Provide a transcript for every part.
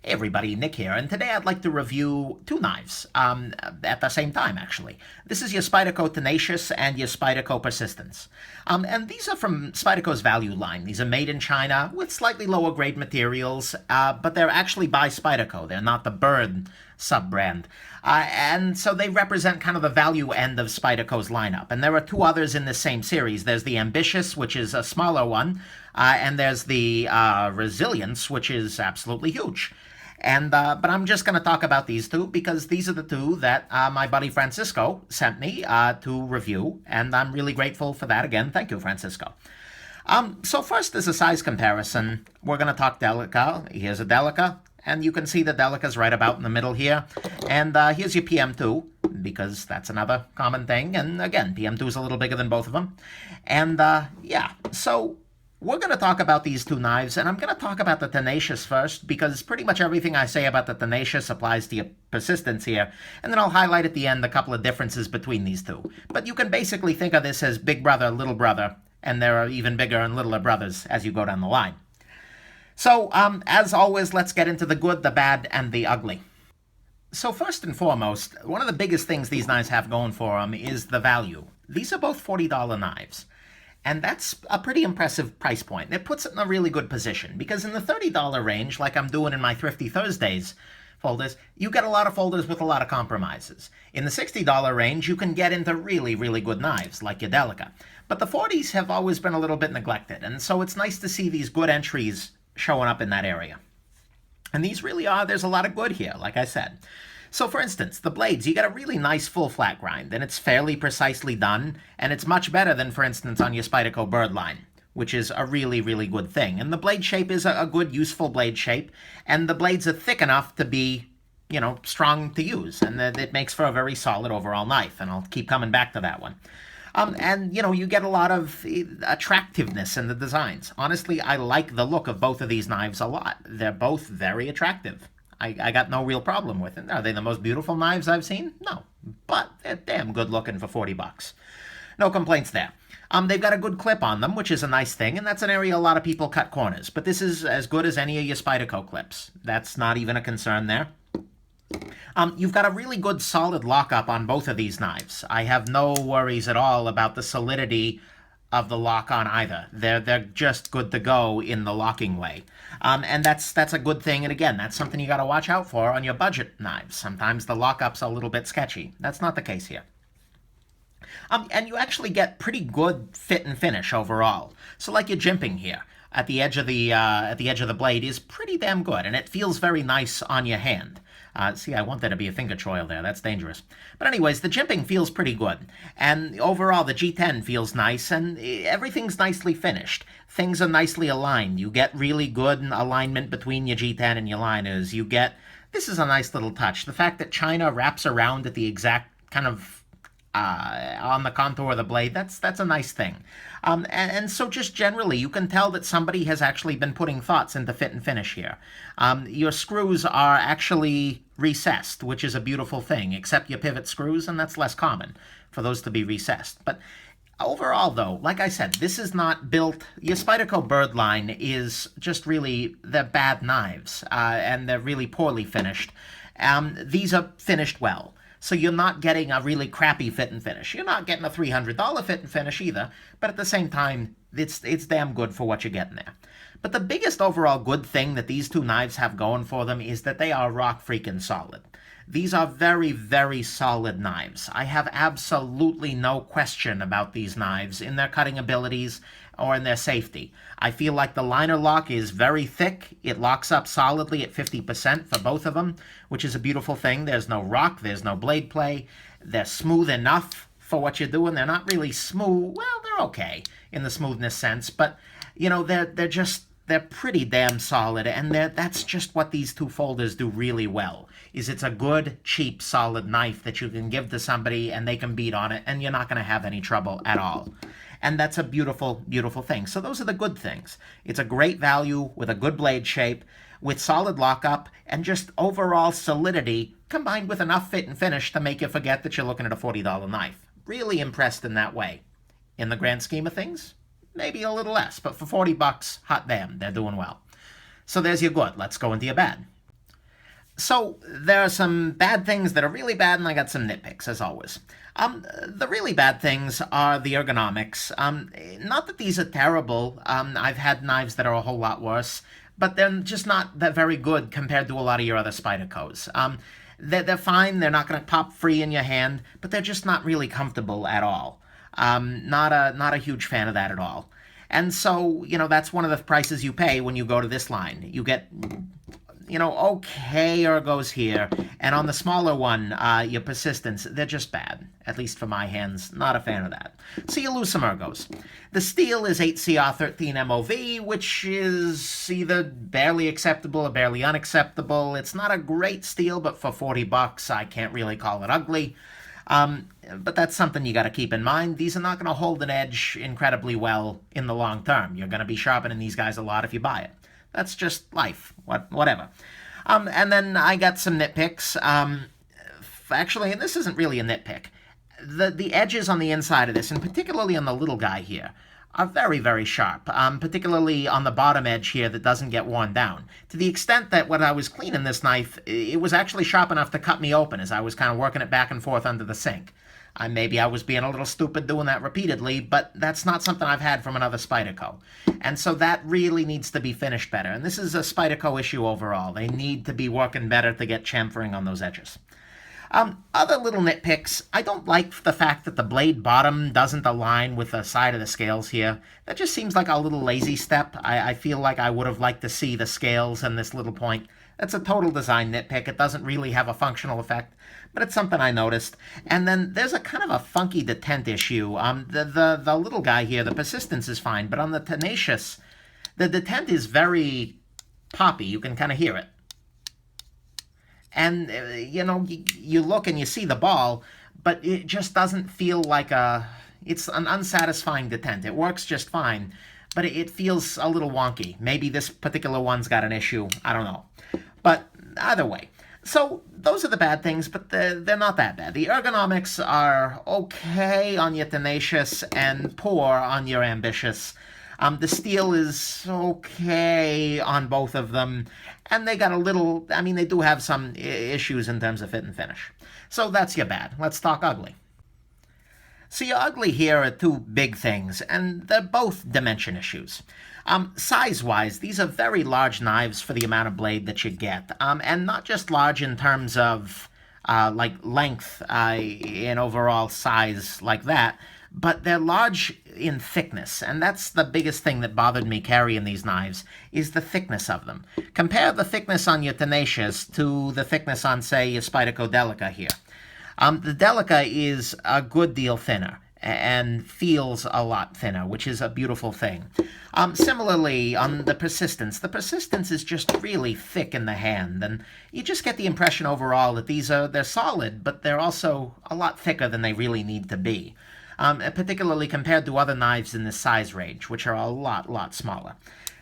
Hey everybody, Nick here, and today I'd like to review two knives, at the same time actually. This is your Spyderco Tenacious and your Spyderco Persistence. And these are from Spyderco's value line. These are made in China with slightly lower grade materials, but they're actually by Spyderco. They're not the Bird sub-brand. And so they represent kind of the value end of Spyderco's lineup. And there are two others in this same series. There's the Ambitious, which is a smaller one, and there's the Resilience, which is absolutely huge. And but I'm just going to talk about these two because these are the two that my buddy Francisco sent me to review, and I'm really grateful for that. Again, thank you, Francisco. So first, as a size comparison, we're going to talk Delica. Here's a Delica, and you can see the Delica's right about in the middle here. And here's your PM2, because that's another common thing. And again, PM2 is a little bigger than both of them. And yeah, so we're going to talk about these two knives, and I'm going to talk about the Tenacious first, because pretty much everything I say about the Tenacious applies to your Persistence here, and then I'll highlight at the end a couple of differences between these two. But you can basically think of this as big brother, little brother, and there are even bigger and littler brothers as you go down the line. So, as always, let's get into the good, the bad, and the ugly. So first and foremost, one of the biggest things these knives have going for them is the value. These are both $40 knives. And that's a pretty impressive price point. It puts it in a really good position, because in the $30 range, like I'm doing in my Thrifty Thursdays folders, you get a lot of folders with a lot of compromises. In the $60 range, you can get into really, really good knives, like your Delica. But the 40s have always been a little bit neglected, and so it's nice to see these good entries showing up in that area. And these really are, there's a lot of good here, like I said. So for instance, the blades, you get a really nice full flat grind, and it's fairly precisely done, and it's much better than, for instance, on your Spyderco Bird line, which is a really, really good thing. And the blade shape is a good, useful blade shape, and the blades are thick enough to be, you know, strong to use, and it makes for a very solid overall knife, and I'll keep coming back to that one. And, you know, you get a lot of attractiveness in the designs. Honestly, I like the look of both of these knives a lot. They're both very attractive. I got no real problem with it. Are they the most beautiful knives I've seen? No. But they're damn good looking for 40 bucks. No complaints there. They've got a good clip on them, which is a nice thing, and that's an area a lot of people cut corners. But this is as good as any of your Spyderco clips. That's not even a concern there. You've got a really good solid lockup on both of these knives. I have no worries at all about the solidity of the lock on either. They're just good to go in the locking way. And that's a good thing, and again, that's something you got to watch out for on your budget knives. Sometimes the lockup's a little bit sketchy. That's not the case here. And you actually get pretty good fit and finish overall. So like your jimping here at the edge of the blade is pretty damn good, and it feels very nice on your hand. See, I want there to be a finger choil there. That's dangerous. But anyways, the jimping feels pretty good. And overall, the G10 feels nice, and everything's nicely finished. Things are nicely aligned. You get really good alignment between your G10 and your liners. This is a nice little touch. The fact that China wraps around at the exact kind of on the contour of the blade, that's a nice thing. And so just generally, you can tell that somebody has actually been putting thoughts into fit and finish here. Your screws are actually recessed, which is a beautiful thing, except your pivot screws, and that's less common for those to be recessed. But overall, though, like I said, this is not built. Your Spyderco Bird line is just really, they're bad knives, and they're really poorly finished. These are finished well. So you're not getting a really crappy fit and finish. You're not getting a $300 fit and finish either, but at the same time, it's damn good for what you're getting there. But the biggest overall good thing that these two knives have going for them is that they are rock freaking solid. These are very, very solid knives. I have absolutely no question about these knives in their cutting abilities or in their safety. I feel like the liner lock is very thick. It locks up solidly at 50% for both of them, which is a beautiful thing. There's no rock, there's no blade play. They're smooth enough for what you're doing. They're not really smooth. Well, they're okay in the smoothness sense, but you know, they're pretty damn solid, and that's just what these two folders do really well, is it's a good, cheap, solid knife that you can give to somebody and they can beat on it, and you're not going to have any trouble at all. And that's a beautiful, beautiful thing. So those are the good things. It's a great value with a good blade shape, with solid lockup, and just overall solidity, combined with enough fit and finish to make you forget that you're looking at a $40 knife. Really impressed in that way. In the grand scheme of things, maybe a little less, but for 40 bucks, hot damn, they're doing well. So there's your good. Let's go into your bad. So there are some bad things that are really bad, and I got some nitpicks, as always. The really bad things are the ergonomics. Not that these are terrible. I've had knives that are a whole lot worse, but they're just not that very good compared to a lot of your other Spydercos. They're fine. They're not going to pop free in your hand, but they're just not really comfortable at all. Not a huge fan of that at all. And so, that's one of the prices you pay when you go to this line. You get okay ergos here. And on the smaller one, your Persistence, they're just bad. At least for my hands, not a fan of that. So you lose some ergos. The steel is 8CR13 MOV, which is either barely acceptable or barely unacceptable. It's not a great steel, but for $40, I can't really call it ugly. But that's something you got to keep in mind. These are not going to hold an edge incredibly well in the long term. You're going to be sharpening these guys a lot if you buy it. That's just life. Whatever. And then I got some nitpicks. Actually, and this isn't really a nitpick. The edges on the inside of this, and particularly on the little guy here, are very, very sharp, particularly on the bottom edge here that doesn't get worn down. To the extent that when I was cleaning this knife, it was actually sharp enough to cut me open as I was kind of working it back and forth under the sink. Maybe I was being a little stupid doing that repeatedly, but that's not something I've had from another Spyderco. And so that really needs to be finished better. And this is a Spyderco issue overall. They need to be working better to get chamfering on those edges. Other little nitpicks, I don't like the fact that the blade bottom doesn't align with the side of the scales here. That just seems like a little lazy step. I feel like I would have liked to see the scales and this little point. That's a total design nitpick. It doesn't really have a functional effect, but it's something I noticed. And then there's a kind of a funky detent issue. The little guy here, the Persistence is fine, but on the Tenacious, the detent is very poppy. You can kind of hear it. And, you look and you see the ball, but it just doesn't feel like it's an unsatisfying detent. It works just fine, but it feels a little wonky. Maybe this particular one's got an issue. I don't know. But either way. So those are the bad things, but they're not that bad. The ergonomics are okay on your Tenacious and poor on your Ambitious. The steel is okay on both of them, and they got a little, they do have some issues in terms of fit and finish. So that's your bad. Let's talk ugly. So your ugly here are two big things, and they're both dimension issues. Size-wise, these are very large knives for the amount of blade that you get, and not just large in terms of length in overall size like that, but they're large in thickness, and that's the biggest thing that bothered me carrying these knives, is the thickness of them. Compare the thickness on your Tenacious to the thickness on, say, your Spyderco Delica here. The Delica is a good deal thinner and feels a lot thinner, which is a beautiful thing. Similarly, on the Persistence is just really thick in the hand, and you just get the impression overall that they're solid, but they're also a lot thicker than they really need to be. Particularly compared to other knives in this size range, which are a lot smaller.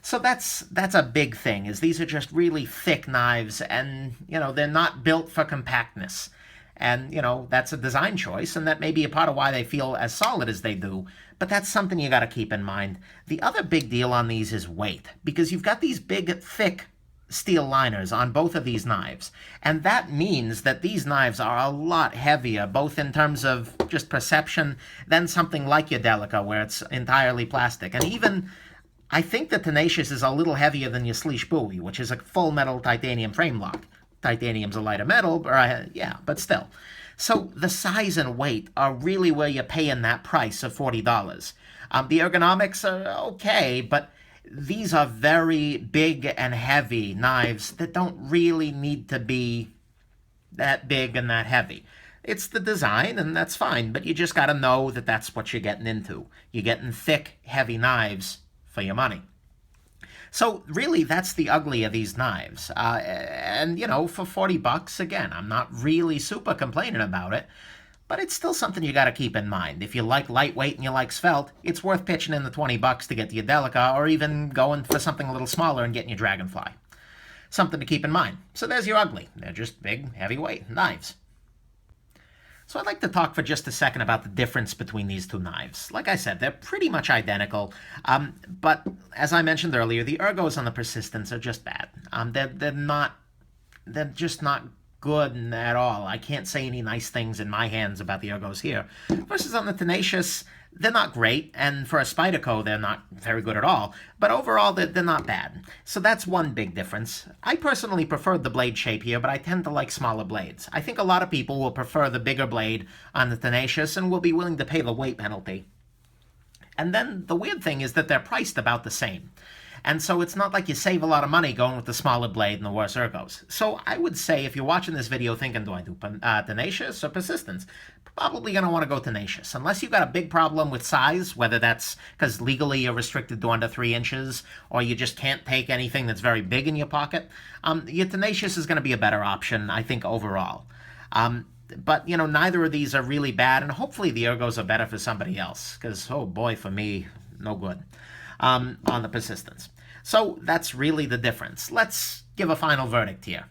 So that's a big thing, is these are just really thick knives, and, they're not built for compactness. And, that's a design choice, and that may be a part of why they feel as solid as they do, but that's something you got to keep in mind. The other big deal on these is weight, because you've got these big, thick steel liners on both of these knives, and that means that these knives are a lot heavier, both in terms of just perception than something like your Delica, where it's entirely plastic. And even, I think the Tenacious is a little heavier than your Sleesh Bowie, which is a full metal titanium frame lock. Titanium's a lighter metal, but still. So the size and weight are really where you're paying that price of $40. The ergonomics are okay, but these are very big and heavy knives that don't really need to be that big and that heavy. It's the design, and that's fine, but you just got to know that that's what you're getting into. You're getting thick, heavy knives for your money. So really, that's the ugly of these knives. And, for $40, again, I'm not really super complaining about it, but it's still something you got to keep in mind. If you like lightweight and you like svelte, it's worth pitching in the $20 to get the Delica, or even going for something a little smaller and getting your Dragonfly. Something to keep in mind. So there's your ugly. They're just big, heavyweight knives. So I'd like to talk for just a second about the difference between these two knives. Like I said, they're pretty much identical, but as I mentioned earlier, the ergos on the Persistence are just bad. They're not they're just not good at all. I can't say any nice things in my hands about the ergos here. Versus on the Tenacious, they're not great, and for a Spyderco, they're not very good at all. But overall, they're not bad. So that's one big difference. I personally preferred the blade shape here, but I tend to like smaller blades. I think a lot of people will prefer the bigger blade on the Tenacious and will be willing to pay the weight penalty. And then the weird thing is that they're priced about the same. And so it's not like you save a lot of money going with the smaller blade and the worse ergos. So I would say if you're watching this video thinking, do I do Tenacious or Persistence? Probably going to want to go Tenacious. Unless you've got a big problem with size, whether that's because legally you're restricted to under 3 inches, or you just can't take anything that's very big in your pocket, your Tenacious is going to be a better option, I think, overall. But, you know, neither of these are really bad, and hopefully the ergos are better for somebody else, because, oh boy, for me, no good on the Persistence. So that's really the difference. Let's give a final verdict here.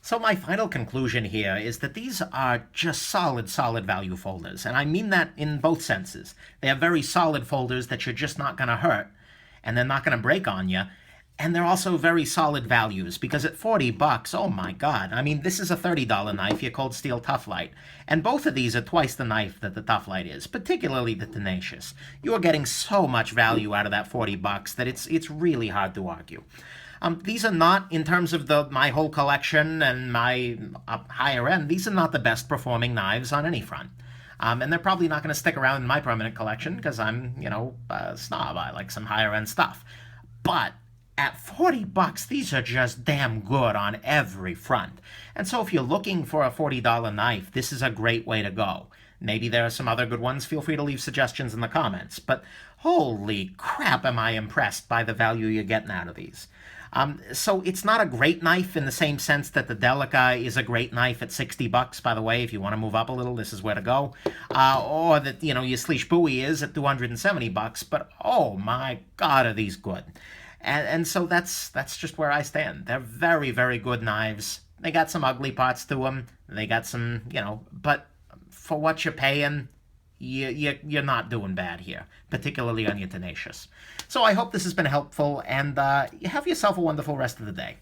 So my final conclusion here is that these are just solid value folders, and I mean that in both senses. They are very solid folders that you're just not going to hurt, and they're not going to break on you. And they're also very solid values, because at $40, oh my god, I mean, this is a $30 knife, your Cold Steel Tough Light. And both of these are twice the knife that the Tough Light is, particularly the Tenacious. You are getting so much value out of that $40 that it's really hard to argue. These are not, in terms of my whole collection and my higher end, these are not the best performing knives on any front. And they're probably not going to stick around in my permanent collection, because I'm, you know, a snob. I like some higher end stuff. But at $40, these are just damn good on every front. And so if you're looking for a $40 knife, this is a great way to go. Maybe there are some other good ones. Feel free to leave suggestions in the comments. But holy crap, am I impressed by the value you're getting out of these. So it's not a great knife in the same sense that the Delica is a great knife at $60, by the way. If you want to move up a little, this is where to go. Or that, you know, your Sleesh Bowie is at $270. But oh my god, are these good. And so that's just where I stand. They're very good knives. They got some ugly parts to them. They got some, you know, but for what you're paying, you're not doing bad here, particularly on your Tenacious. So I hope this has been helpful, and have yourself a wonderful rest of the day.